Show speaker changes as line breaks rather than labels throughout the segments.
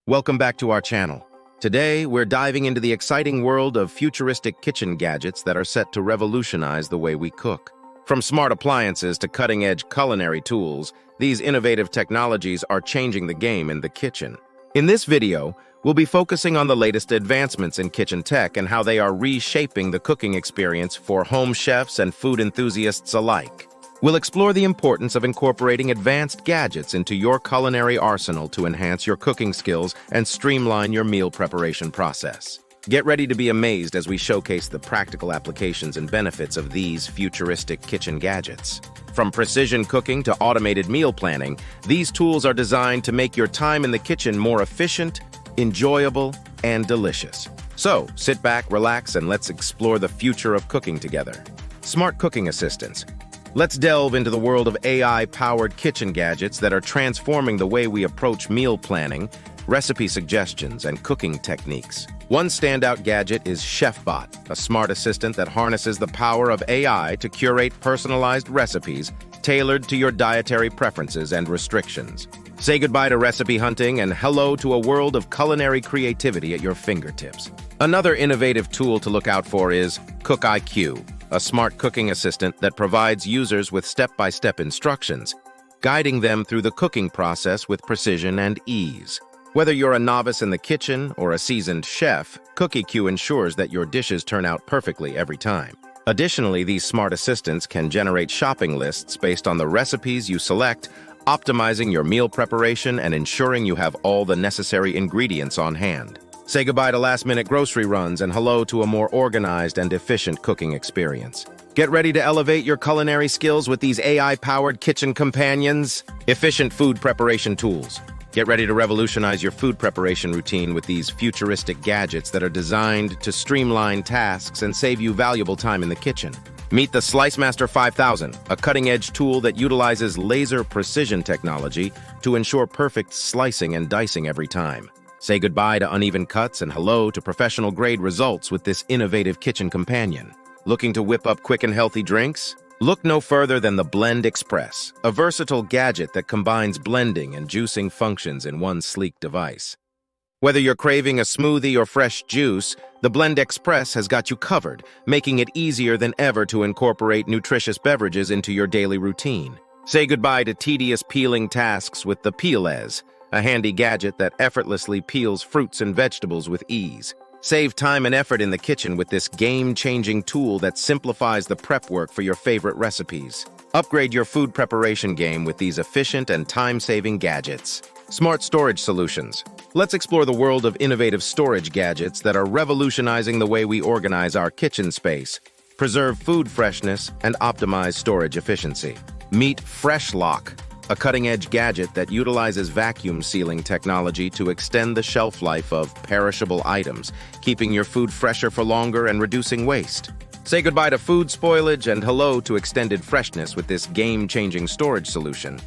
Welcome back to our channel. Today, we're diving into the exciting world of futuristic kitchen gadgets that are set to revolutionize the way we cook. From smart appliances to cutting-edge culinary tools, these innovative technologies are changing the game in the kitchen. In this video, we'll be focusing on the latest advancements in kitchen tech and how they are reshaping the cooking experience for home chefs and food enthusiasts alike. We'll explore the importance of incorporating advanced gadgets into your culinary arsenal to enhance your cooking skills and streamline your meal preparation process. Get ready to be amazed as we showcase the practical applications and benefits of these futuristic kitchen gadgets. From precision cooking to automated meal planning, these tools are designed to make your time in the kitchen more efficient, enjoyable, and delicious. So, sit back, relax, and let's explore the future of cooking together. Smart cooking assistants. Let's delve into the world of AI-powered kitchen gadgets that are transforming the way we approach meal planning, recipe suggestions, and cooking techniques. One standout gadget is ChefBot, a smart assistant that harnesses the power of AI to curate personalized recipes tailored to your dietary preferences and restrictions. Say goodbye to recipe hunting and hello to a world of culinary creativity at your fingertips. Another innovative tool to look out for is CookIQ, a smart cooking assistant that provides users with step-by-step instructions, guiding them through the cooking process with precision and ease. Whether you're a novice in the kitchen or a seasoned chef, CookIQ ensures that your dishes turn out perfectly every time. Additionally, these smart assistants can generate shopping lists based on the recipes you select, optimizing your meal preparation and ensuring you have all the necessary ingredients on hand. Say goodbye to last-minute grocery runs and hello to a more organized and efficient cooking experience. Get ready to elevate your culinary skills with these AI-powered kitchen companions. Efficient food preparation tools. Get ready to revolutionize your food preparation routine with these futuristic gadgets that are designed to streamline tasks and save you valuable time in the kitchen. Meet the SliceMaster 5000, a cutting-edge tool that utilizes laser precision technology to ensure perfect slicing and dicing every time. Say goodbye to uneven cuts and hello to professional-grade results with this innovative kitchen companion. Looking to whip up quick and healthy drinks? Look no further than the Blend Express, a versatile gadget that combines blending and juicing functions in one sleek device. Whether you're craving a smoothie or fresh juice, the Blend Express has got you covered, making it easier than ever to incorporate nutritious beverages into your daily routine. Say goodbye to tedious peeling tasks with the Peelez, a handy gadget that effortlessly peels fruits and vegetables with ease. Save time and effort in the kitchen with this game-changing tool that simplifies the prep work for your favorite recipes. Upgrade your food preparation game with these efficient and time-saving gadgets. Smart storage solutions. Let's explore the world of innovative storage gadgets that are revolutionizing the way we organize our kitchen space, preserve food freshness, and optimize storage efficiency. Meet FreshLock, a cutting-edge gadget that utilizes vacuum sealing technology to extend the shelf life of perishable items, keeping your food fresher for longer and reducing waste. Say goodbye to food spoilage and hello to extended freshness with this game-changing storage solution.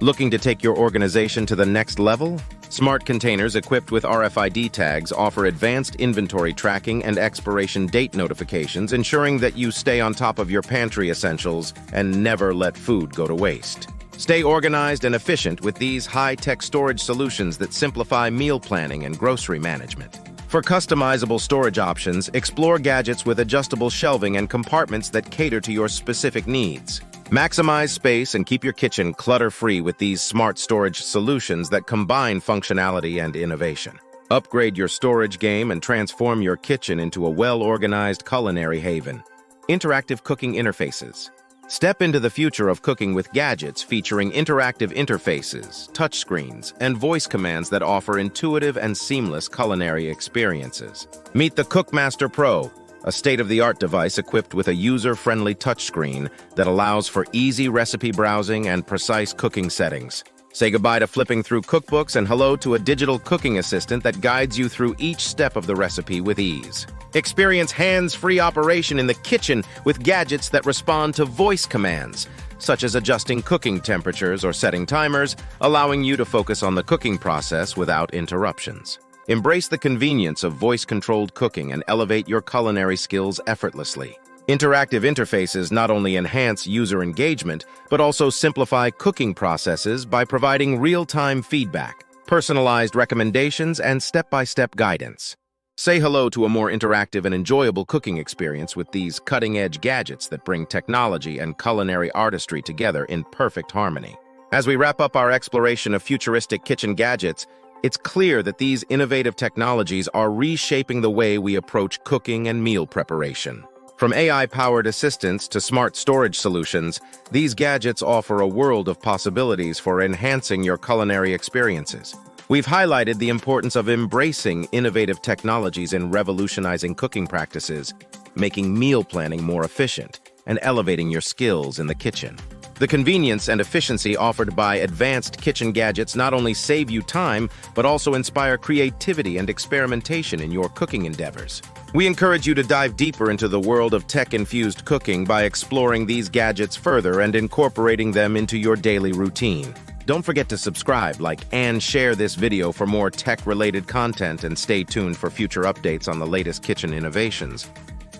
Looking to take your organization to the next level? Smart containers equipped with RFID tags offer advanced inventory tracking and expiration date notifications, ensuring that you stay on top of your pantry essentials and never let food go to waste. Stay organized and efficient with these high-tech storage solutions that simplify meal planning and grocery management. For customizable storage options, explore gadgets with adjustable shelving and compartments that cater to your specific needs. Maximize space and keep your kitchen clutter-free with these smart storage solutions that combine functionality and innovation. Upgrade your storage game and transform your kitchen into a well-organized culinary haven. Interactive cooking interfaces. Step into the future of cooking with gadgets featuring interactive interfaces, touchscreens, and voice commands that offer intuitive and seamless culinary experiences. Meet the Cookmaster Pro, a state-of-the-art device equipped with a user-friendly touchscreen that allows for easy recipe browsing and precise cooking settings. Say goodbye to flipping through cookbooks and hello to a digital cooking assistant that guides you through each step of the recipe with ease. Experience hands-free operation in the kitchen with gadgets that respond to voice commands, such as adjusting cooking temperatures or setting timers, allowing you to focus on the cooking process without interruptions. Embrace the convenience of voice-controlled cooking and elevate your culinary skills effortlessly. Interactive interfaces not only enhance user engagement, but also simplify cooking processes by providing real-time feedback, personalized recommendations, and step-by-step guidance. Say hello to a more interactive and enjoyable cooking experience with these cutting-edge gadgets that bring technology and culinary artistry together in perfect harmony. As we wrap up our exploration of futuristic kitchen gadgets, it's clear that these innovative technologies are reshaping the way we approach cooking and meal preparation. From AI-powered assistants to smart storage solutions, these gadgets offer a world of possibilities for enhancing your culinary experiences. We've highlighted the importance of embracing innovative technologies in revolutionizing cooking practices, making meal planning more efficient, and elevating your skills in the kitchen. The convenience and efficiency offered by advanced kitchen gadgets not only save you time, but also inspire creativity and experimentation in your cooking endeavors. We encourage you to dive deeper into the world of tech-infused cooking by exploring these gadgets further and incorporating them into your daily routine. Don't forget to subscribe, like, and share this video for more tech-related content, and stay tuned for future updates on the latest kitchen innovations.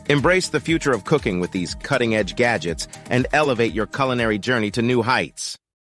Embrace the future of cooking with these cutting-edge gadgets and elevate your culinary journey to new heights.